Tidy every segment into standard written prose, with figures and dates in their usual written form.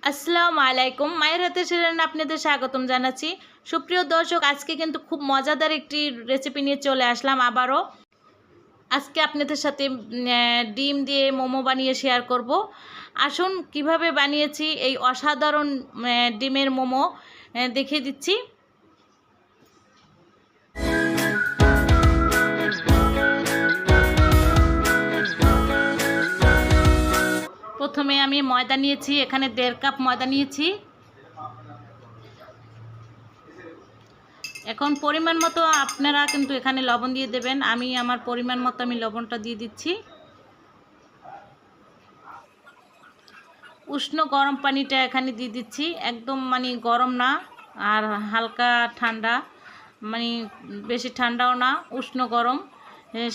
আসসালামু আলাইকুম, মায়ের হাতের রান্না আপনাদের স্বাগতম জানাচ্ছি। সুপ্রিয় দর্শক, আজকে কিন্তু খুব মজাদার একটি রেসিপি নিয়ে চলে আসলাম আবারও। আজকে আপনাদের সাথে ডিম দিয়ে মোমো বানিয়ে শেয়ার করব। আসুন কিভাবে বানিয়েছি এই অসাধারণ ডিমের মোমো দেখিয়ে দিচ্ছি। প্রথমে আমি ময়দা নিয়েছি, এখানে 1.5 কাপ ময়দা নিয়েছি। এখন পরিমাণ মতো আপনারা কিন্তু এখানে লবণ দিয়ে দেবেন। আমি আমার পরিমাণ মতো আমি লবণটা দিয়ে দিচ্ছি। উষ্ণ গরম পানিটা এখানে দিয়ে দিচ্ছি, একদম গরম না আর হালকা ঠান্ডা, বেশি ঠান্ডাও না, উষ্ণ গরম,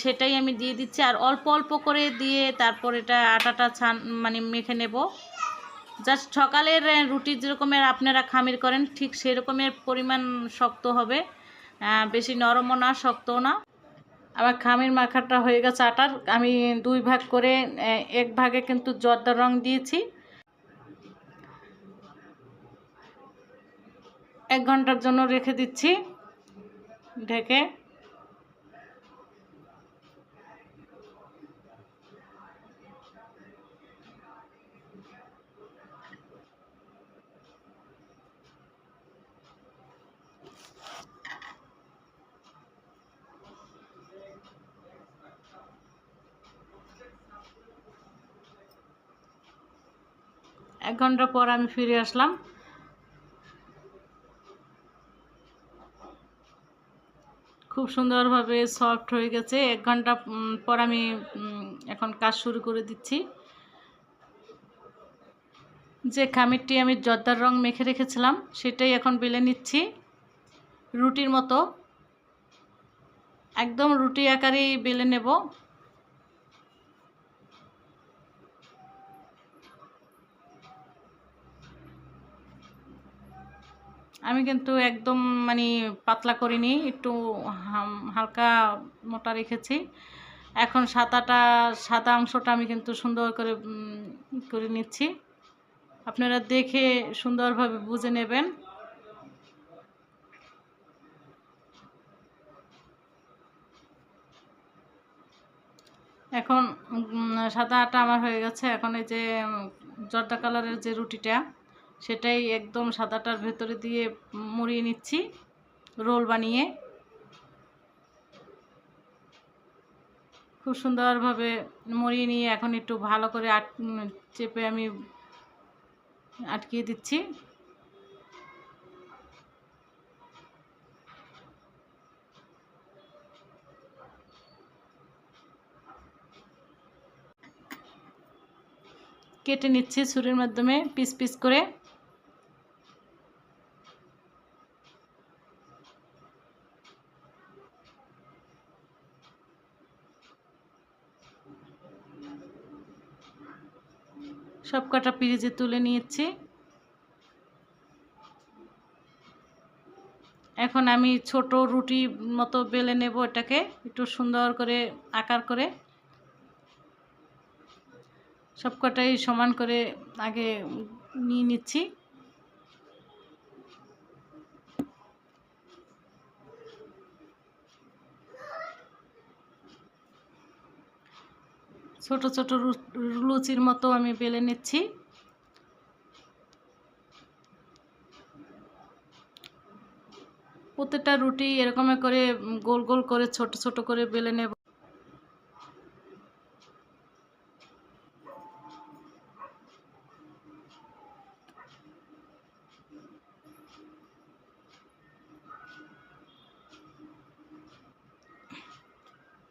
সেটাই আমি দিয়ে দিচ্ছি। আর অল্প অল্প করে দিয়ে তারপর এটা আটাটা মেখে নেব। জাস্ট সকালের রুটি যেরকমের আপনারা খামির করেন ঠিক সেরকমের পরিমাণ শক্ত হবে, বেশি নরমও না শক্তও না। আবার খামির মাখাটা হয়ে গেছে আটার। আমি 2 ভাগ করে 1 ভাগে কিন্তু জর্দার রং দিয়েছি। 1 ঘন্টার জন্য রেখে দিচ্ছি ঢেকে। এক ঘন্টা পর আমি ফিরে আসলাম। খুব সুন্দরভাবে সফট হয়ে গেছে। 1 ঘন্টা পর আমি এখন কাজ শুরু করে দিচ্ছি। যে খামিরটি আমি জর্দার রং মেখে রেখেছিলাম সেটাই এখন বেলে নিচ্ছি রুটির মতো, একদম রুটি আকারেই বেলে নেব। আমি কিন্তু একদম পাতলা করিনি, একটু হালকা মোটা রেখেছি। এখন সাদা অংশটা আমি কিন্তু সুন্দর করে করে নিচ্ছি। আপনারা দেখে সুন্দরভাবে বুঝে নেবেন। এখন সাদা আটা আমার হয়ে গেছে। এখন এই যে জর্দা কালারের যে রুটিটা সেটাই একদম সাদাটার ভেতরে দিয়ে মুড়িয়ে নিচ্ছি রোল বানিয়ে। খুব সুন্দরভাবে মুড়িয়ে নিয়ে এখন একটু ভালো করে চেপে আমি আটকিয়ে দিচ্ছি। কেটে নিচ্ছি ছুরির মাধ্যমে পিস পিস করে। সব কটা পিরিজে তুলে নিয়েছি। এখন আমি ছোট রুটি মতো বেলে নেব, এটাকে একটু সুন্দর করে আকার করে সব কটাই সমান করে আগে নিয়ে নিচ্ছি। ছোট ছোট লুচির মতো আমি বেলে নিচ্ছি। প্রত্যেকটা রুটি এরকম করে গোল গোল করে ছোট ছোট করে বেলে নেব।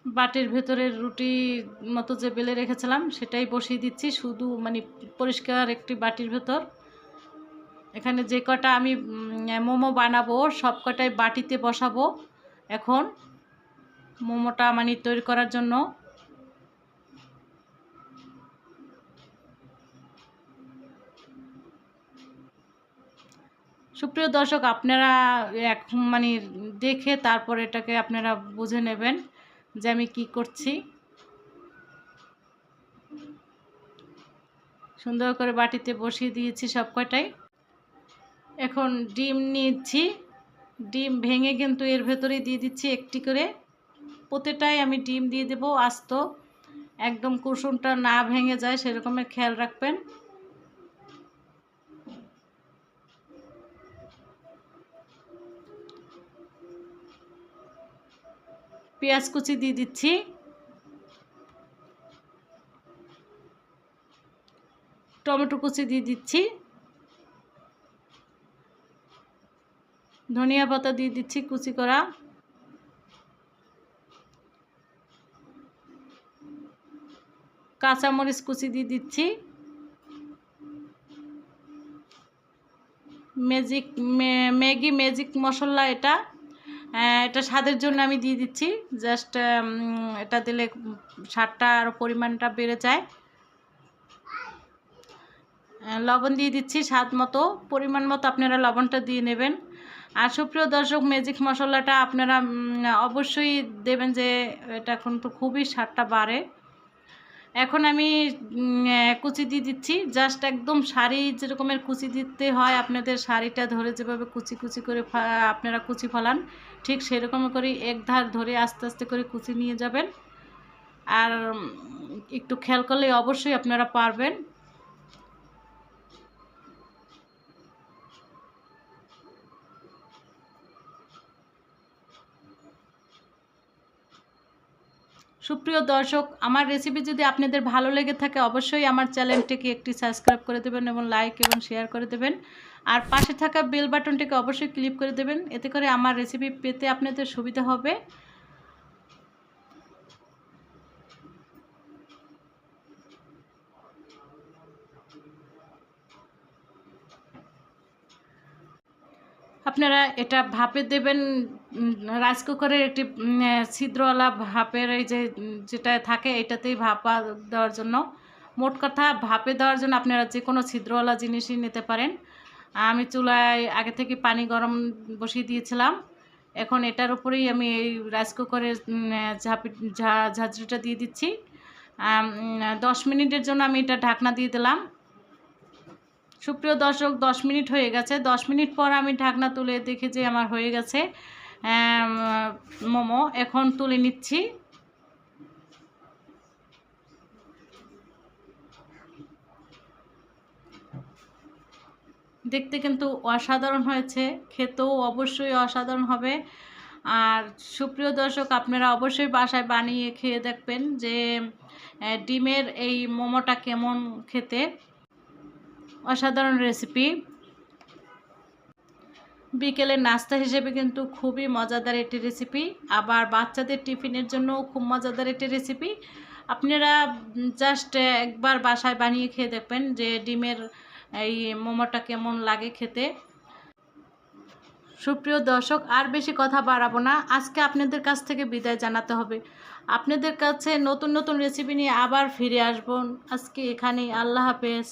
বাটির ভেতরে রুটি মতো যে বেলে রেখেছিলাম সেটাই বসিয়ে দিচ্ছি, শুধু পরিষ্কার একটি বাটির ভেতর। এখানে যে কটা আমি মোমো বানাবো সব কটাই বাটিতে বসাবো এখন মোমোটা তৈরি করার জন্য। সুপ্রিয় দর্শক, আপনারা দেখে তারপর এটাকে আপনারা বুঝে নেবেন যে আমি কি করছি। সুন্দর করে বাটিতে বসিয়ে দিয়েছি সব কয়টাই। এখন ডিম নিচ্ছি, ডিম ভেঙে কিন্তু এর ভেতরেই দিয়ে দিচ্ছি একটি করে। প্রতিটাই আমি ডিম দিয়ে দেবো আস্ত, একদম কুসুমটা না ভেঙে যায় সেরকমের খেয়াল রাখবেন। পেঁয়াজ কুচি দিয়ে দিচ্ছি, টমেটো কুচি দিয়ে দিচ্ছি, ধনিয়া পাতা দিয়ে দিচ্ছি কুচি করা, কাঁচামরিচ কুচি দিয়ে দিচ্ছি, ম্যাগি ম্যাজিক মশলা এটা স্বাদের জন্য আমি দিয়ে দিচ্ছি। জাস্ট এটা দিলে স্বাদটা আর পরিমাণটা বেড়ে যায়। লবণ দিয়ে দিচ্ছি স্বাদ মতো, পরিমাণ মতো আপনারা লবণটা দিয়ে নেবেন। আর সুপ্রিয় দর্শক, ম্যাজিক মশলাটা আপনারা অবশ্যই দেবেন, যে এটা কিন্তু খুবই স্বাদটা বাড়ে। এখন আমি কুচি দিয়ে দিচ্ছি, জাস্ট একদম শাড়ি যেরকমের কুচি দিতে হয়, আপনাদের শাড়িটা ধরে যেভাবে কুচি কুচি করে আপনারা কুচি ফলান, ঠিক সেরকম করে এক ধার ধরে আস্তে আস্তে করে কুচি নিয়ে যাবেন। আর একটু খেয়াল করলে অবশ্যই আপনারা পারবেন। সুপ্রিয় দর্শক, আমার রেসিপি যদি আপনাদের ভালো লেগে থাকে অবশ্যই আমার চ্যানেলটিকে একটি সাবস্ক্রাইব করে দেবেন এবং লাইক এবং শেয়ার করে দেবেন। আর পাশে থাকা বেল বাটনটিকে অবশ্যই ক্লিক করে দেবেন, এতে করে আমার রেসিপি পেতে আপনাদের সুবিধা হবে। আপনারা এটা ভাপে দেবেন, রাইস কুকারের একটি ছিদ্রওয়ালা ভাপের এই যেটা থাকে এটাতেই ভাপা দেওয়ার জন্য। মোট কথা ভাপে দেওয়ার জন্য আপনারা যে কোনো ছিদ্রওয়ালা জিনিসই নিতে পারেন। আমি চুলায় আগে থেকে পানি গরম বসিয়ে দিয়েছিলাম। এখন এটার উপরেই আমি এই রাইস কুকারের ঝাঁঝরিটা দিয়ে দিচ্ছি। 10 মিনিটের জন্য আমি এটা ঢাকনা দিয়ে দিলাম। সুপ্রিয় দর্শক, 10 মিনিট হয়ে গেছে। 10 মিনিট পর আমি ঢাকনা তুলে দেখি যে আমার হয়ে গেছে মোমো। এখন তুলে নিচ্ছি। দেখতে কিন্তু অসাধারণ হয়েছে, খেতেও অবশ্যই অসাধারণ হবে। আর সুপ্রিয় দর্শক, আপনারা অবশ্যই বাসায় বানিয়ে খেয়ে দেখবেন যে ডিমের এই মোমোটা কেমন খেতে। অসাধারণ রেসিপি, বিকেলের নাস্তা হিসেবে কিন্তু খুবই মজাদার একটি রেসিপি, আবার বাচ্চাদের টিফিনের জন্যও খুব মজাদার একটি রেসিপি। আপনারা জাস্ট একবার বাসায় বানিয়ে খেয়ে দেখবেন যে ডিমের এই মোমোটা কেমন লাগে খেতে। সুপ্রিয় দর্শক, আর বেশি কথা বাড়াবো না, আজকে আপনাদের কাছ থেকে বিদায় জানাতে হবে। আপনাদের কাছে নতুন নতুন রেসিপি নিয়ে আবার ফিরে আসবো। আজকে এখানেই, আল্লাহ হাফেজ।